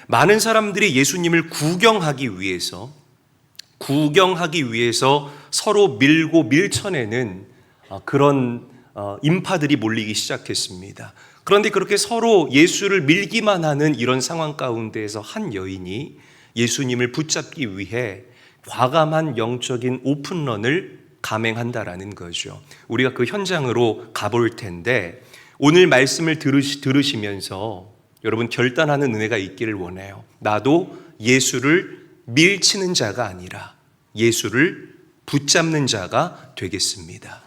많은 사람들이 예수님을 구경하기 위해서 서로 밀고 밀쳐내는 그런 인파들이 몰리기 시작했습니다. 그런데 그렇게 서로 예수를 밀기만 하는 이런 상황 가운데에서 한 여인이 예수님을 붙잡기 위해 과감한 영적인 오픈런을 감행한다라는 거죠. 우리가 그 현장으로 가볼 텐데 오늘 말씀을 들으시면서 여러분 결단하는 은혜가 있기를 원해요. 나도 예수를 밀치는 자가 아니라 예수를 붙잡는 자가 되겠습니다.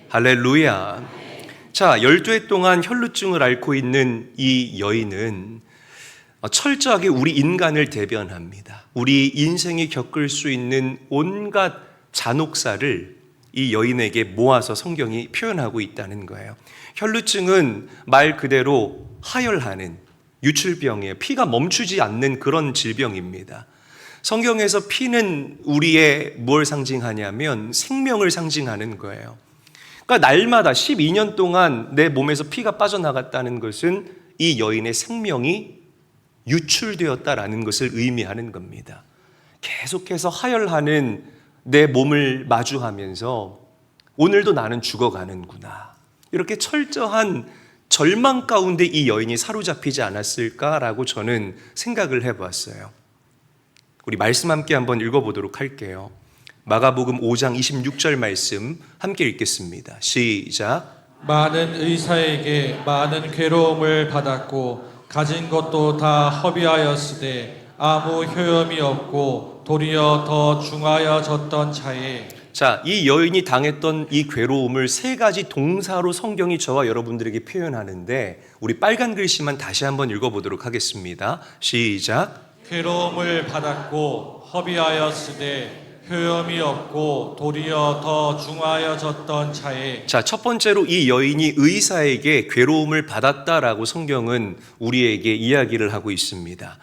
할렐루야. 자, 12해 동안 혈루증을 앓고 있는 이 여인은 철저하게 우리 인간을 대변합니다. 우리 인생이 겪을 수 있는 온갖 잔혹사를 이 여인에게 모아서 성경이 표현하고 있다는 거예요. 혈루증은 말 그대로 하혈하는 유출병이에요. 피가 멈추지 않는 그런 질병입니다. 성경에서 피는 우리의 뭘 상징하냐면 생명을 상징하는 거예요. 그러니까 날마다 12년 동안 내 몸에서 피가 빠져나갔다는 것은 이 여인의 생명이 유출되었다라는 것을 의미하는 겁니다. 계속해서 하혈하는 내 몸을 마주하면서 오늘도 나는 죽어가는구나. 이렇게 철저한 절망 가운데 이 여인이 사로잡히지 않았을까라고 저는 생각을 해봤어요. 우리 말씀 함께 한번 읽어보도록 할게요. 마가복음 5장 26절 말씀 함께 읽겠습니다. 시작. 많은 의사에게 많은 괴로움을 받았고 가진 것도 다 허비하였으되 아무 효험이 없고 도리어 더 중하여졌던 차에. 자, 이 여인이 당했던 이 괴로움을 세 가지 동사로 성경이 저와 여러분들에게 표현하는데 우리 빨간 글씨만 다시 한번 읽어보도록 하겠습니다. 시작. 괴로움을 받았고 허비하였으되 효험이 없고 도리어 더 중하여졌던 차에. 자, 첫 번째로 이 여인이 의사에게 괴로움을 받았다라고 성경은 우리에게 이야기를 하고 있습니다.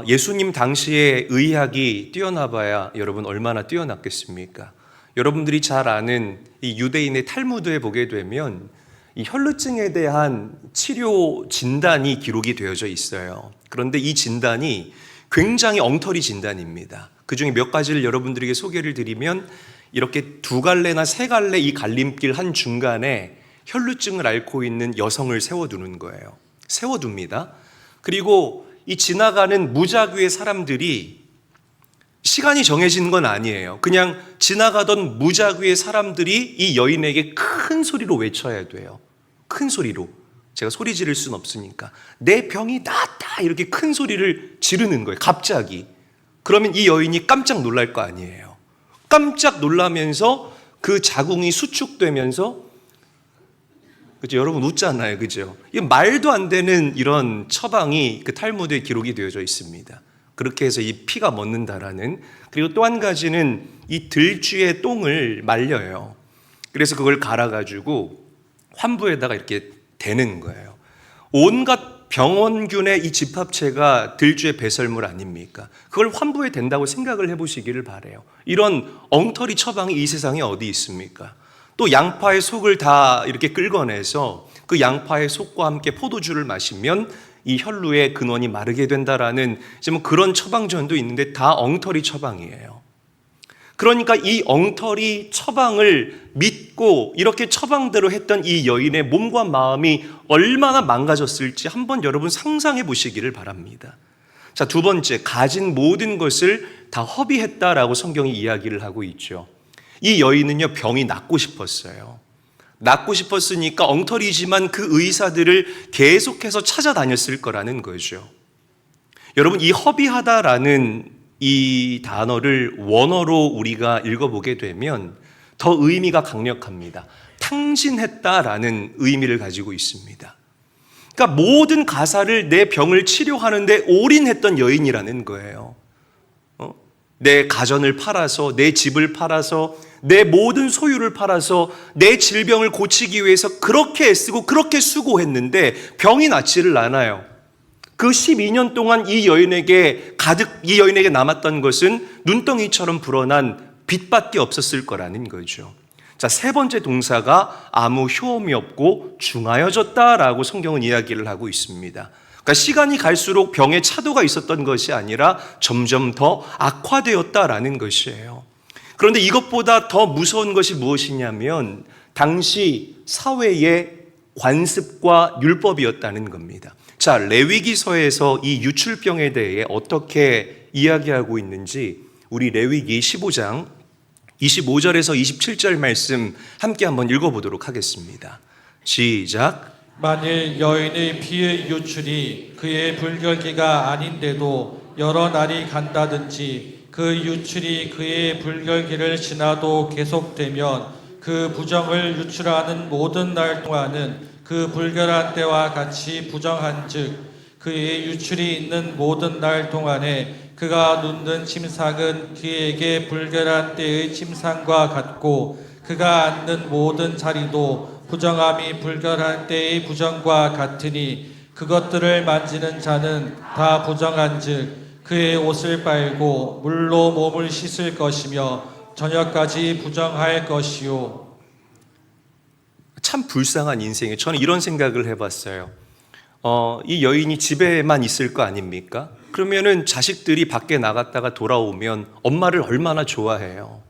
예수님 당시에 의학이 뛰어나봐야 여러분 얼마나 뛰어났겠습니까? 여러분들이 잘 아는 이 유대인의 탈무드에 보게 되면 이 혈루증에 대한 치료 진단이 기록이 되어져 있어요. 그런데 이 진단이 굉장히 엉터리 진단입니다. 그 중에 몇 가지를 여러분들에게 소개를 드리면 이렇게 두 갈래나 세 갈래 이 갈림길 한 중간에 혈루증을 앓고 있는 여성을 세워두는 거예요. 세워둡니다. 그리고 이 지나가는 무작위의 사람들이 시간이 정해진 건 아니에요. 그냥 지나가던 무작위의 사람들이 이 여인에게 큰 소리로 외쳐야 돼요. 큰 소리로. 제가 소리 지를 수는 없으니까. 내 병이 낫다 이렇게 큰 소리를 지르는 거예요. 갑자기. 그러면 이 여인이 깜짝 놀랄 거 아니에요. 깜짝 놀라면서 그 자궁이 수축되면서, 그죠? 여러분 웃잖아요. 그죠? 이 말도 안 되는 이런 처방이 그 탈무드에 기록이 되어져 있습니다. 그렇게 해서 이 피가 멎는다라는. 그리고 또 한 가지는 이 들쥐의 똥을 말려요. 그래서 그걸 갈아가지고 환부에다가 이렇게 대는 거예요. 온갖 병원균의 이 집합체가 들쥐의 배설물 아닙니까? 그걸 환부에 된다고 생각을 해보시기를 바라요. 이런 엉터리 처방이 이 세상에 어디 있습니까? 또 양파의 속을 다 이렇게 긁어내서 그 양파의 속과 함께 포도주를 마시면 이 혈루의 근원이 마르게 된다라는 이제 뭐 그런 처방전도 있는데 다 엉터리 처방이에요. 그러니까 이 엉터리 처방을 믿고 이렇게 처방대로 했던 이 여인의 몸과 마음이 얼마나 망가졌을지 한번 여러분 상상해 보시기를 바랍니다. 자, 두 번째, 가진 모든 것을 다 허비했다라고 성경이 이야기를 하고 있죠. 이 여인은요, 병이 낫고 싶었어요. 낫고 싶었으니까 엉터리지만 그 의사들을 계속해서 찾아다녔을 거라는 거죠. 여러분, 이 허비하다라는 이 단어를 원어로 우리가 읽어보게 되면 더 의미가 강력합니다. 탕진했다라는 의미를 가지고 있습니다. 그러니까 모든 가사를 내 병을 치료하는데 올인했던 여인이라는 거예요. 내 가전을 팔아서, 내 집을 팔아서, 내 모든 소유를 팔아서 내 질병을 고치기 위해서 그렇게 애쓰고 그렇게 수고했는데 병이 낫지를 않아요. 그 12년 동안 이 여인에게 남았던 것은 눈덩이처럼 불어난 빚밖에 없었을 거라는 거죠. 자, 세 번째 동사가 아무 효험이 없고 중하여졌다라고 성경은 이야기를 하고 있습니다. 그러니까 시간이 갈수록 병에 차도가 있었던 것이 아니라 점점 더 악화되었다라는 것이에요. 그런데 이것보다 더 무서운 것이 무엇이냐면 당시 사회의 관습과 율법이었다는 겁니다. 자, 레위기서에서 이 유출병에 대해 어떻게 이야기하고 있는지 우리 레위기 15장 25절에서 27절 말씀 함께 한번 읽어보도록 하겠습니다. 시작. 만일 여인의 피의 유출이 그의 불결기가 아닌데도 여러 날이 간다든지 그 유출이 그의 불결기를 지나도 계속되면 그 부정을 유출하는 모든 날 동안은 그 불결한 때와 같이 부정한즉 그의 유출이 있는 모든 날 동안에 그가 눕는 침상은 그에게 불결한 때의 침상과 같고 그가 앉는 모든 자리도 부정함이 불결한 때의 부정과 같으니 그것들을 만지는 자는 다 부정한즉 그의 옷을 빨고 물로 몸을 씻을 것이며 저녁까지 부정할 것이요. 참 불쌍한 인생이에요. 저는 이런 생각을 해봤어요. 이 여인이 집에만 있을 거 아닙니까? 그러면은 자식들이 밖에 나갔다가 돌아오면 엄마를 얼마나 좋아해요.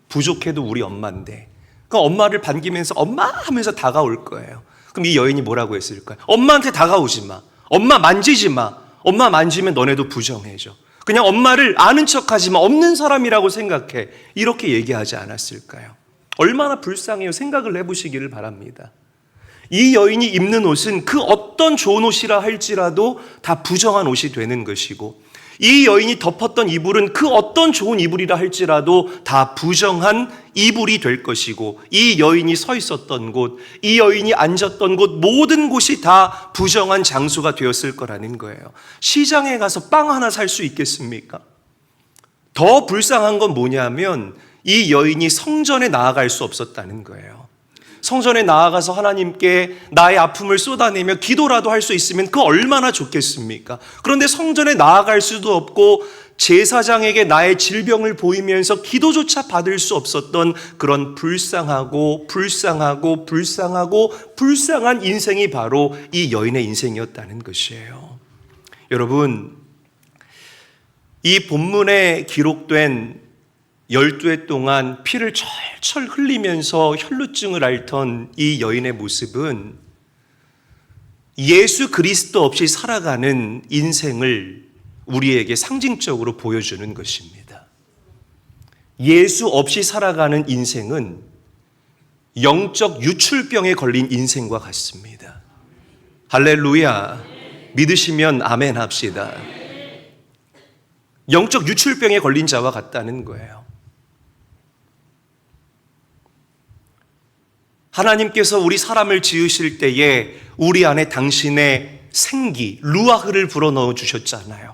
부족해도 우리 엄마인데. 그러니까 엄마를 반기면서 엄마 하면서 다가올 거예요. 그럼 이 여인이 뭐라고 했을까요? 엄마한테 다가오지 마. 엄마 만지지 마. 엄마 만지면 너네도 부정해져. 그냥 엄마를 아는 척하지 마. 없는 사람이라고 생각해. 이렇게 얘기하지 않았을까요? 얼마나 불쌍해요. 생각을 해보시기를 바랍니다. 이 여인이 입는 옷은 그 어떤 좋은 옷이라 할지라도 다 부정한 옷이 되는 것이고, 이 여인이 덮었던 이불은 그 어떤 좋은 이불이라 할지라도 다 부정한 이불이 될 것이고, 이 여인이 서 있었던 곳, 이 여인이 앉았던 곳, 모든 곳이 다 부정한 장소가 되었을 거라는 거예요. 시장에 가서 빵 하나 살 수 있겠습니까? 더 불쌍한 건 뭐냐면 이 여인이 성전에 나아갈 수 없었다는 거예요. 성전에 나아가서 하나님께 나의 아픔을 쏟아내며 기도라도 할 수 있으면 그 얼마나 좋겠습니까? 그런데 성전에 나아갈 수도 없고 제사장에게 나의 질병을 보이면서 기도조차 받을 수 없었던 그런 불쌍한 인생이 바로 이 여인의 인생이었다는 것이에요. 여러분, 이 본문에 기록된 12해 동안 피를 철철 흘리면서 혈루증을 앓던 이 여인의 모습은 예수 그리스도 없이 살아가는 인생을 우리에게 상징적으로 보여주는 것입니다. 예수 없이 살아가는 인생은 영적 유출병에 걸린 인생과 같습니다. 할렐루야. 믿으시면 아멘 합시다. 영적 유출병에 걸린 자와 같다는 거예요. 하나님께서 우리 사람을 지으실 때에 우리 안에 당신의 생기, 루아흐를 불어넣어 주셨잖아요.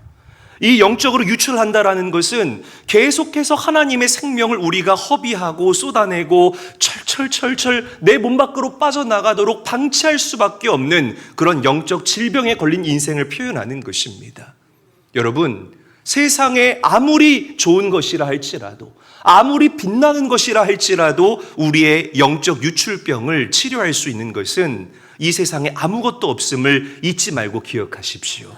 이 영적으로 유출한다라는 것은 계속해서 하나님의 생명을 우리가 허비하고 쏟아내고 철철철철 내 몸 밖으로 빠져나가도록 방치할 수밖에 없는 그런 영적 질병에 걸린 인생을 표현하는 것입니다. 여러분, 세상에 아무리 좋은 것이라 할지라도, 아무리 빛나는 것이라 할지라도 우리의 영적 유출병을 치료할 수 있는 것은 이 세상에 아무것도 없음을 잊지 말고 기억하십시오.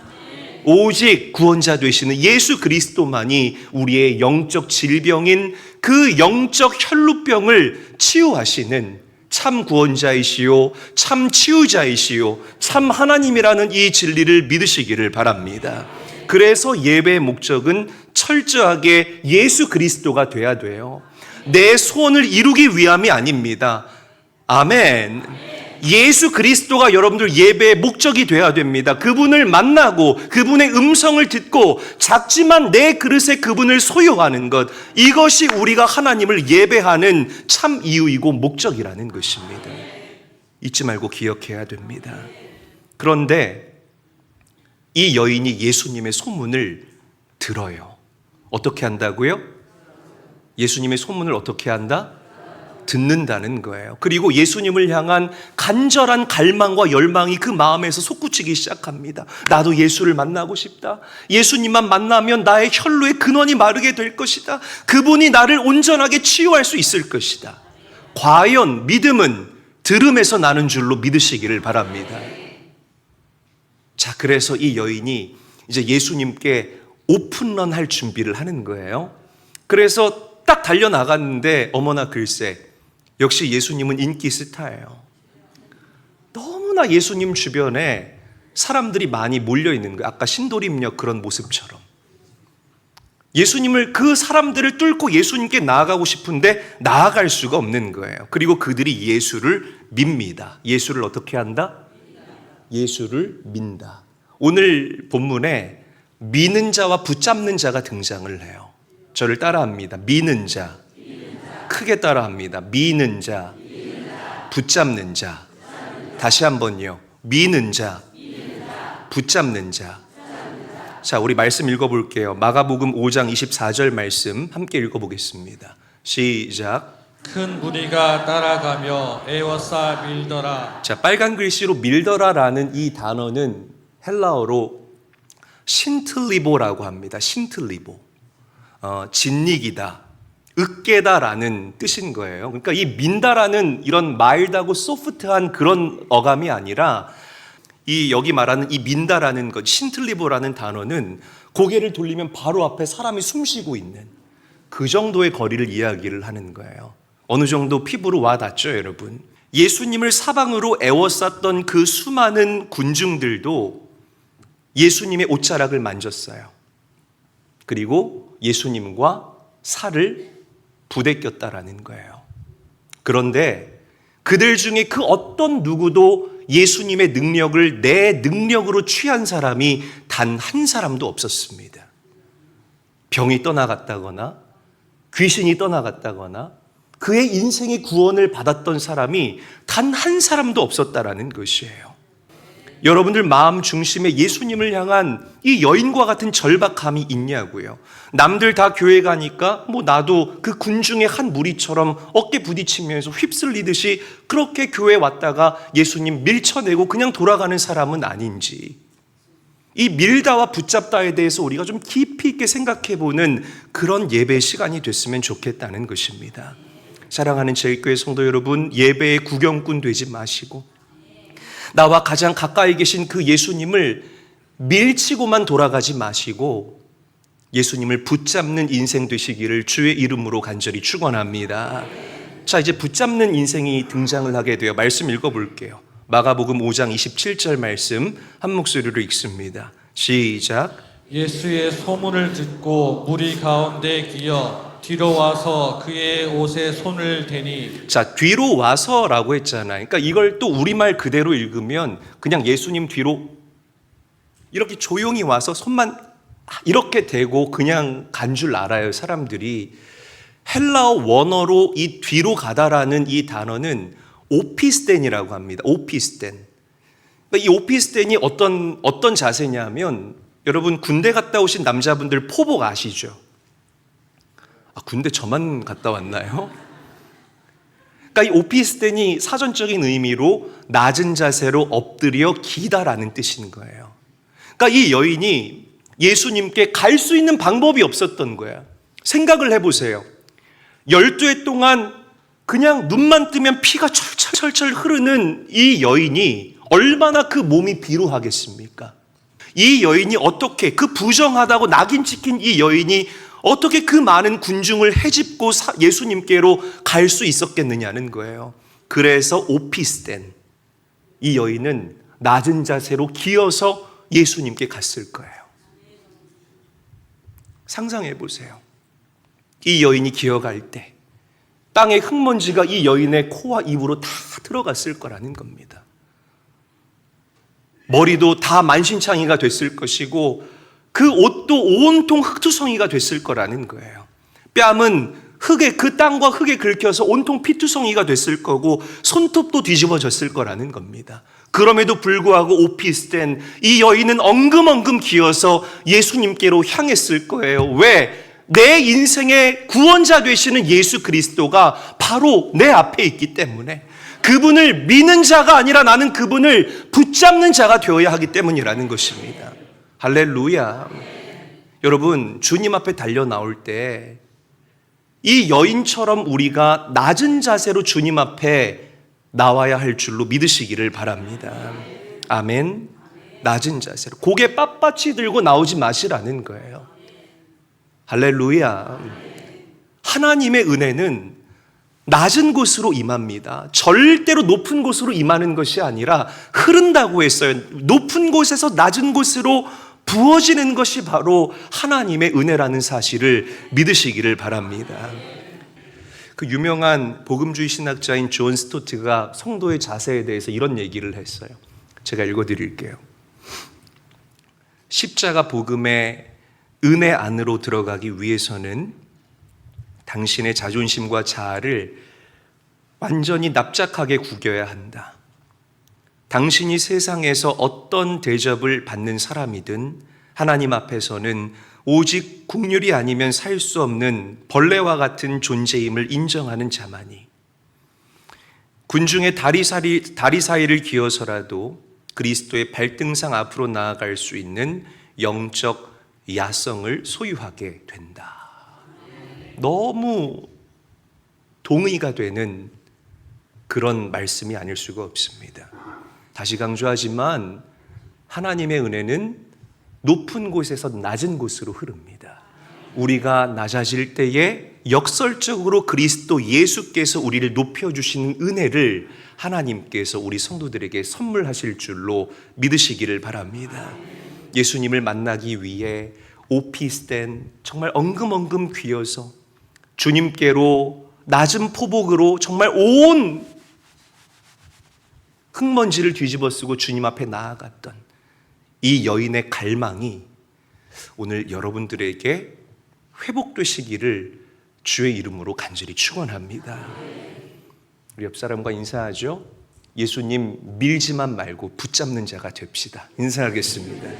오직 구원자 되시는 예수 그리스도만이 우리의 영적 질병인 그 영적 혈루병을 치유하시는 참 구원자이시요, 참 치유자이시요, 참 하나님이라는 이 진리를 믿으시기를 바랍니다. 그래서 예배의 목적은 철저하게 예수 그리스도가 돼야 돼요. 내 소원을 이루기 위함이 아닙니다. 아멘. 예수 그리스도가 여러분들 예배의 목적이 돼야 됩니다. 그분을 만나고 그분의 음성을 듣고 작지만 내 그릇에 그분을 소유하는 것, 이것이 우리가 하나님을 예배하는 참 이유이고 목적이라는 것입니다. 잊지 말고 기억해야 됩니다. 그런데 이 여인이 예수님의 소문을 들어요. 어떻게 한다고요? 예수님의 소문을 어떻게 한다? 듣는다는 거예요. 그리고 예수님을 향한 간절한 갈망과 열망이 그 마음에서 솟구치기 시작합니다. 나도 예수를 만나고 싶다. 예수님만 만나면 나의 혈루의 근원이 마르게 될 것이다. 그분이 나를 온전하게 치유할 수 있을 것이다. 과연 믿음은 들음에서 나는 줄로 믿으시기를 바랍니다. 자, 그래서 이 여인이 이제 예수님께 오픈런 할 준비를 하는 거예요. 그래서 딱 달려나갔는데 어머나 글쎄, 역시 예수님은 인기 스타예요. 너무나 예수님 주변에 사람들이 많이 몰려 있는 거예요. 아까 신도림역 그런 모습처럼. 예수님을, 그 사람들을 뚫고 예수님께 나아가고 싶은데 나아갈 수가 없는 거예요. 그리고 그들이 예수를 밉니다. 예수를 어떻게 한다? 예수를 민다. 오늘 본문에 미는 자와 붙잡는 자가 등장을 해요. 저를 따라합니다. 미는 자. 크게 따라합니다. 미는 자. 붙잡는 자. 다시 한번요. 미는 자. 붙잡는 자. 자, 우리 말씀 읽어볼게요. 마가복음 5장 24절 말씀 함께 읽어보겠습니다. 시작. 큰 무리가 따라가며 에워싸 밀더라. 자, 빨간 글씨로 밀더라라는 이 단어는 헬라어로 신틀리보라고 합니다. 신틀리보. 진닉이다, 으깨다라는 뜻인 거예요. 그러니까 이 민다라는 이런 마일드하고 소프트한 그런 어감이 아니라 이 여기 말하는 이 민다라는 것, 신틀리보라는 단어는 고개를 돌리면 바로 앞에 사람이 숨쉬고 있는 그 정도의 거리를 이야기를 하는 거예요. 어느 정도 피부로 와 닿죠, 여러분? 예수님을 사방으로 에워쌌던 그 수많은 군중들도 예수님의 옷자락을 만졌어요. 그리고 예수님과 살을 부대꼈다라는 거예요. 그런데 그들 중에 그 어떤 누구도 예수님의 능력을 내 능력으로 취한 사람이 단 한 사람도 없었습니다. 병이 떠나갔다거나 귀신이 떠나갔다거나 그의 인생의 구원을 받았던 사람이 단 한 사람도 없었다라는 것이에요. 여러분들 마음 중심에 예수님을 향한 이 여인과 같은 절박함이 있냐고요. 남들 다 교회 가니까 뭐 나도 그 군중의 한 무리처럼 어깨 부딪히면서 휩쓸리듯이 그렇게 교회 왔다가 예수님 밀쳐내고 그냥 돌아가는 사람은 아닌지, 이 밀다와 붙잡다에 대해서 우리가 좀 깊이 있게 생각해보는 그런 예배 시간이 됐으면 좋겠다는 것입니다. 사랑하는 제일교회 성도 여러분, 예배의 구경꾼 되지 마시고 나와 가장 가까이 계신 그 예수님을 밀치고만 돌아가지 마시고 예수님을 붙잡는 인생 되시기를 주의 이름으로 간절히 축원합니다. 자, 이제 붙잡는 인생이 등장을 하게 되어 말씀 읽어볼게요. 마가복음 5장 27절 말씀 한 목소리로 읽습니다. 시작. 예수의 소문을 듣고 무리 가운데 기어 뒤로 와서 그의 옷에 손을 대니. 자, 뒤로 와서라고 했잖아요. 그러니까 이걸 또 우리말 그대로 읽으면 그냥 예수님 뒤로 이렇게 조용히 와서 손만 이렇게 대고 그냥 간 줄 알아요, 사람들이. 헬라어 원어로 이 뒤로 가다라는 이 단어는 오피스텐이라고 합니다. 오피스텐. 이 오피스텐이 어떤 자세냐면, 여러분 군대 갔다 오신 남자분들 포복 아시죠? 아, 군대 저만 갔다 왔나요? 그러니까 이 오피스텐이 사전적인 의미로 낮은 자세로 엎드려 기다라는 뜻인 거예요. 그러니까 이 여인이 예수님께 갈 수 있는 방법이 없었던 거야. 생각을 해보세요. 12해 동안 그냥 눈만 뜨면 피가 철철 흐르는 이 여인이 얼마나 그 몸이 비루하겠습니까? 이 여인이 어떻게, 그 부정하다고 낙인 찍힌 이 여인이 어떻게 그 많은 군중을 헤집고 예수님께로 갈 수 있었겠느냐는 거예요. 그래서 오피스텐, 이 여인은 낮은 자세로 기어서 예수님께 갔을 거예요. 상상해 보세요. 이 여인이 기어갈 때 땅의 흙먼지가 이 여인의 코와 입으로 다 들어갔을 거라는 겁니다. 머리도 다 만신창이가 됐을 것이고 그 옷도 온통 흙투성이가 됐을 거라는 거예요. 뺨은 흙에, 그 땅과 흙에 긁혀서 온통 피투성이가 됐을 거고 손톱도 뒤집어졌을 거라는 겁니다. 그럼에도 불구하고 오피스텐, 이 여인은 엉금엉금 기어서 예수님께로 향했을 거예요. 왜? 내 인생의 구원자 되시는 예수 그리스도가 바로 내 앞에 있기 때문에, 그분을 미는 자가 아니라 나는 그분을 붙잡는 자가 되어야 하기 때문이라는 것입니다. 할렐루야. 여러분, 주님 앞에 달려 나올 때 이 여인처럼 우리가 낮은 자세로 주님 앞에 나와야 할 줄로 믿으시기를 바랍니다. 아멘. 낮은 자세로 고개 빳빳이 들고 나오지 마시라는 거예요. 할렐루야. 하나님의 은혜는 낮은 곳으로 임합니다. 절대로 높은 곳으로 임하는 것이 아니라 흐른다고 했어요. 높은 곳에서 낮은 곳으로 부어지는 것이 바로 하나님의 은혜라는 사실을 믿으시기를 바랍니다. 그 유명한 복음주의 신학자인 존 스토트가 성도의 자세에 대해서 이런 얘기를 했어요. 제가 읽어드릴게요. 십자가 복음의 은혜 안으로 들어가기 위해서는 당신의 자존심과 자아를 완전히 납작하게 구겨야 한다. 당신이 세상에서 어떤 대접을 받는 사람이든 하나님 앞에서는 오직 국률이 아니면 살 수 없는 벌레와 같은 존재임을 인정하는 자만이 군중의 다리 사이를 기어서라도 그리스도의 발등상 앞으로 나아갈 수 있는 영적 야성을 소유하게 된다. 너무 동의가 되는 그런 말씀이 아닐 수가 없습니다. 다시 강조하지만 하나님의 은혜는 높은 곳에서 낮은 곳으로 흐릅니다. 우리가 낮아질 때에 역설적으로 그리스도 예수께서 우리를 높여주시는 은혜를 하나님께서 우리 성도들에게 선물하실 줄로 믿으시기를 바랍니다. 예수님을 만나기 위해 오피스된 정말 엉금엉금 귀어서 주님께로 낮은 포복으로 정말 온 흙먼지를 뒤집어 쓰고 주님 앞에 나아갔던 이 여인의 갈망이 오늘 여러분들에게 회복되시기를 주의 이름으로 간절히 축원합니다. 우리 옆 사람과 인사하죠. 예수님 밀지만 말고 붙잡는 자가 됩시다. 인사하겠습니다.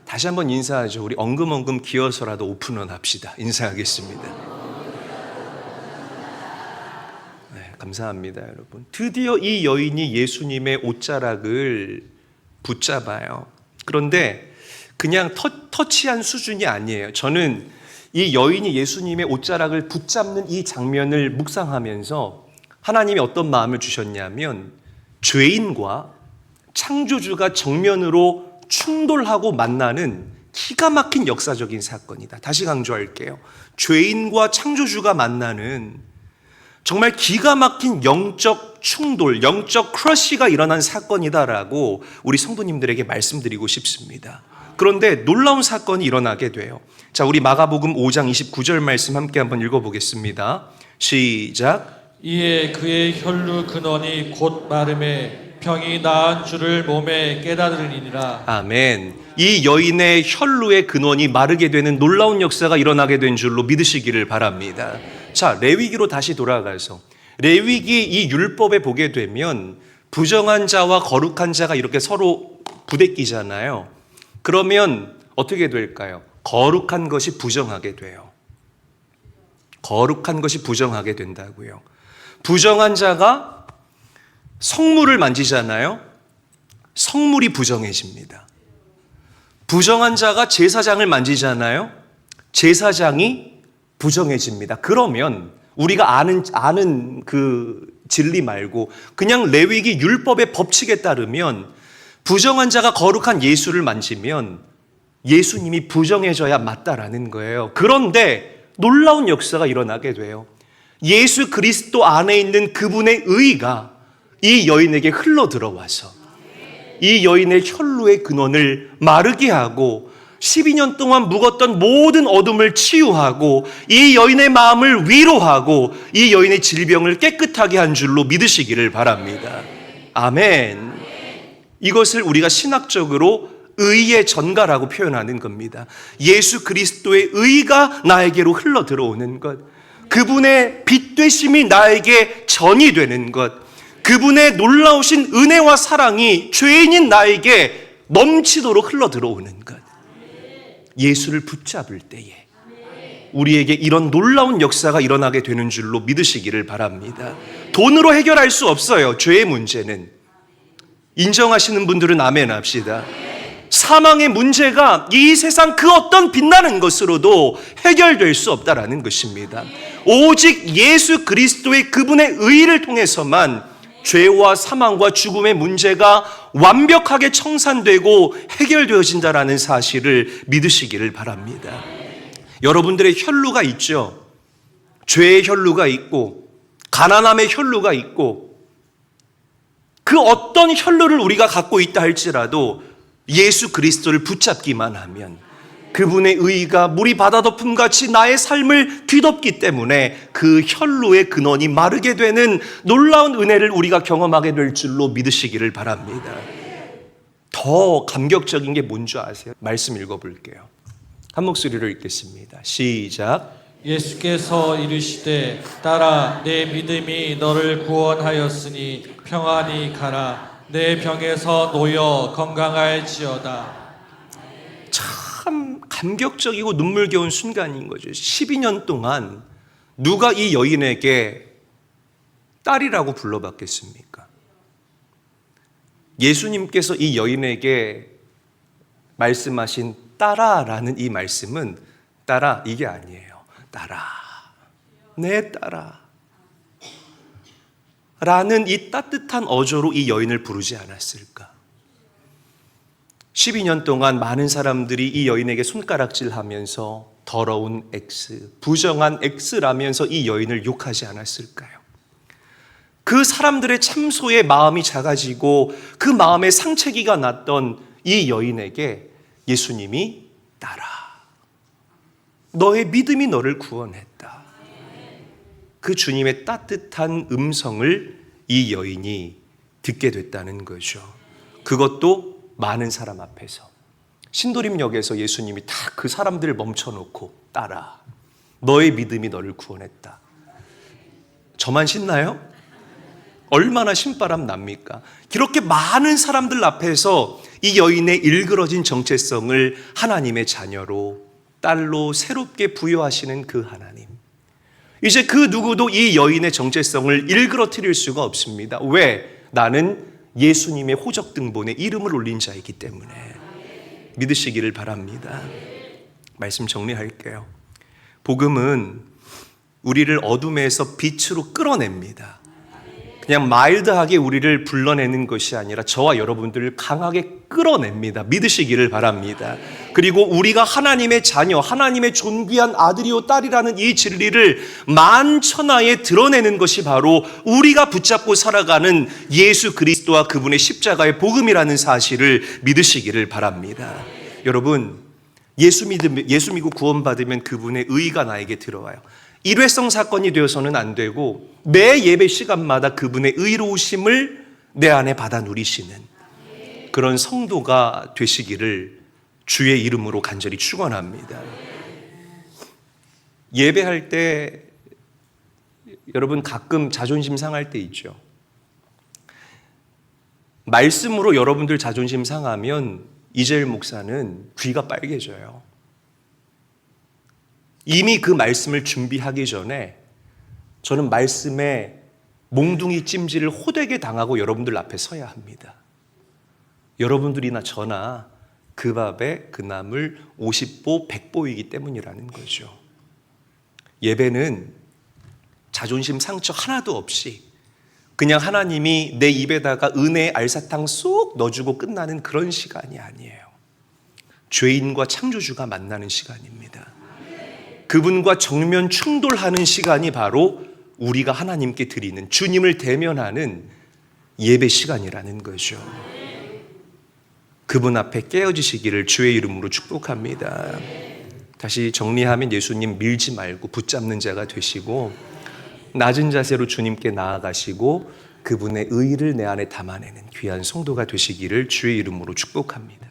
다시 한번 인사하죠. 우리 엉금엉금 기어서라도 오픈런 합시다. 인사하겠습니다. 네, 감사합니다, 여러분. 드디어 이 여인이 예수님의 옷자락을 붙잡아요. 그런데 그냥 터치한 수준이 아니에요. 저는 이 여인이 예수님의 옷자락을 붙잡는 이 장면을 묵상하면서 하나님이 어떤 마음을 주셨냐면 죄인과 창조주가 정면으로 충돌하고 만나는 기가 막힌 역사적인 사건이다. 다시 강조할게요. 죄인과 창조주가 만나는 정말 기가 막힌 영적 충돌, 영적 크러쉬가 일어난 사건이다라고 우리 성도님들에게 말씀드리고 싶습니다. 그런데 놀라운 사건이 일어나게 돼요. 자, 우리 마가복음 5장 29절 말씀 함께 한번 읽어보겠습니다. 시작. 이에 그의 혈루 근원이 곧 마름에 병이 나은 줄을 몸에 깨달으리니라. 아멘. 이 여인의 혈루의 근원이 마르게 되는 놀라운 역사가 일어나게 된 줄로 믿으시기를 바랍니다. 자, 레위기로 다시 돌아가서 레위기 이 율법에 보게 되면 부정한 자와 거룩한 자가 이렇게 서로 부대끼잖아요. 그러면 어떻게 될까요? 거룩한 것이 부정하게 돼요. 거룩한 것이 부정하게 된다고요. 부정한 자가 성물을 만지잖아요. 성물이 부정해집니다. 부정한 자가 제사장을 만지잖아요. 제사장이 부정해집니다. 그러면 우리가 아는 그 진리 말고 그냥 레위기 율법의 법칙에 따르면 부정한 자가 거룩한 예수를 만지면 예수님이 부정해져야 맞다라는 거예요. 그런데 놀라운 역사가 일어나게 돼요. 예수 그리스도 안에 있는 그분의 의가 이 여인에게 흘러 들어와서 이 여인의 혈루의 근원을 마르게 하고 12년 동안 묵었던 모든 어둠을 치유하고 이 여인의 마음을 위로하고 이 여인의 질병을 깨끗하게 한 줄로 믿으시기를 바랍니다. 아멘. 이것을 우리가 신학적으로 의의 전가라고 표현하는 겁니다. 예수 그리스도의 의가 나에게로 흘러 들어오는 것, 그분의 빛 되심이 나에게 전이 되는 것, 그분의 놀라우신 은혜와 사랑이 죄인인 나에게 넘치도록 흘러 들어오는 것. 예수를 붙잡을 때에 우리에게 이런 놀라운 역사가 일어나게 되는 줄로 믿으시기를 바랍니다. 돈으로 해결할 수 없어요. 죄의 문제는. 인정하시는 분들은 아멘 합시다. 사망의 문제가 이 세상 그 어떤 빛나는 것으로도 해결될 수 없다라는 것입니다. 오직 예수 그리스도의 그분의 의를 통해서만 죄와 사망과 죽음의 문제가 완벽하게 청산되고 해결되어진다라는 사실을 믿으시기를 바랍니다. 여러분들의 혈루가 있죠. 죄의 혈루가 있고 가난함의 혈루가 있고 그 어떤 혈루를 우리가 갖고 있다 할지라도 예수 그리스도를 붙잡기만 하면 그분의 의가 물이 바다덮음같이 나의 삶을 뒤덮기 때문에 그 혈루의 근원이 마르게 되는 놀라운 은혜를 우리가 경험하게 될 줄로 믿으시기를 바랍니다. 더 감격적인 게 뭔지 아세요? 말씀 읽어볼게요. 한 목소리로 읽겠습니다. 시작. 예수께서 이르시되 딸아 내 믿음이 너를 구원하였으니 평안히 가라. 내 병에서 놓여 건강할지어다. 참 감격적이고 눈물겨운 순간인 거죠. 12년 동안 누가 이 여인에게 딸이라고 불러봤겠습니까? 예수님께서 이 여인에게 말씀하신 딸아라는 이 말씀은 딸아 이게 아니에요. 딸아, 내 딸아 라는 이 따뜻한 어조로 이 여인을 부르지 않았을까? 12년 동안 많은 사람들이 이 여인에게 손가락질하면서 더러운 X, 부정한 X라면서 이 여인을 욕하지 않았을까요? 그 사람들의 참소에 마음이 작아지고 그 마음에 상처기가 났던 이 여인에게 예수님이 딸아, 너의 믿음이 너를 구원했다. 그 주님의 따뜻한 음성을 이 여인이 듣게 됐다는 거죠. 그것도 많은 사람 앞에서. 신도림역에서 예수님이 다 그 사람들을 멈춰놓고 딸아, 너의 믿음이 너를 구원했다. 저만 신나요? 얼마나 신바람 납니까? 이렇게 많은 사람들 앞에서 이 여인의 일그러진 정체성을 하나님의 자녀로, 딸로 새롭게 부여하시는 그 하나님. 이제 그 누구도 이 여인의 정체성을 일그러뜨릴 수가 없습니다. 왜? 나는 예수님의 호적 등본에 이름을 올린 자이기 때문에. 믿으시기를 바랍니다. 말씀 정리할게요. 복음은 우리를 어둠에서 빛으로 끌어냅니다. 그냥 마일드하게 우리를 불러내는 것이 아니라 저와 여러분들을 강하게 끌어냅니다. 믿으시기를 바랍니다. 그리고 우리가 하나님의 자녀, 하나님의 존귀한 아들이요 딸이라는 이 진리를 만천하에 드러내는 것이 바로 우리가 붙잡고 살아가는 예수 그리스도와 그분의 십자가의 복음이라는 사실을 믿으시기를 바랍니다. 여러분, 예수 믿고 구원받으면 그분의 의가 나에게 들어와요. 일회성 사건이 되어서는 안 되고 매 예배 시간마다 그분의 의로우심을 내 안에 받아 누리시는 그런 성도가 되시기를 주의 이름으로 간절히 축원합니다. 예배할 때 여러분 가끔 자존심 상할 때 있죠. 말씀으로 여러분들 자존심 상하면 이재일 목사는 귀가 빨개져요. 이미 그 말씀을 준비하기 전에 저는 말씀에 몽둥이 찜질을 호되게 당하고 여러분들 앞에 서야 합니다. 여러분들이나 저나 그 밥에 그 나물 50보 100보이기 때문이라는 거죠. 예배는 자존심 상처 하나도 없이 그냥 하나님이 내 입에다가 은혜의 알사탕 쏙 넣어주고 끝나는 그런 시간이 아니에요. 죄인과 창조주가 만나는 시간입니다. 그분과 정면 충돌하는 시간이 바로 우리가 하나님께 드리는 주님을 대면하는 예배 시간이라는 거죠. 그분 앞에 깨어지시기를 주의 이름으로 축복합니다. 다시 정리하면 예수님 밀지 말고 붙잡는 자가 되시고 낮은 자세로 주님께 나아가시고 그분의 의를 내 안에 담아내는 귀한 성도가 되시기를 주의 이름으로 축복합니다.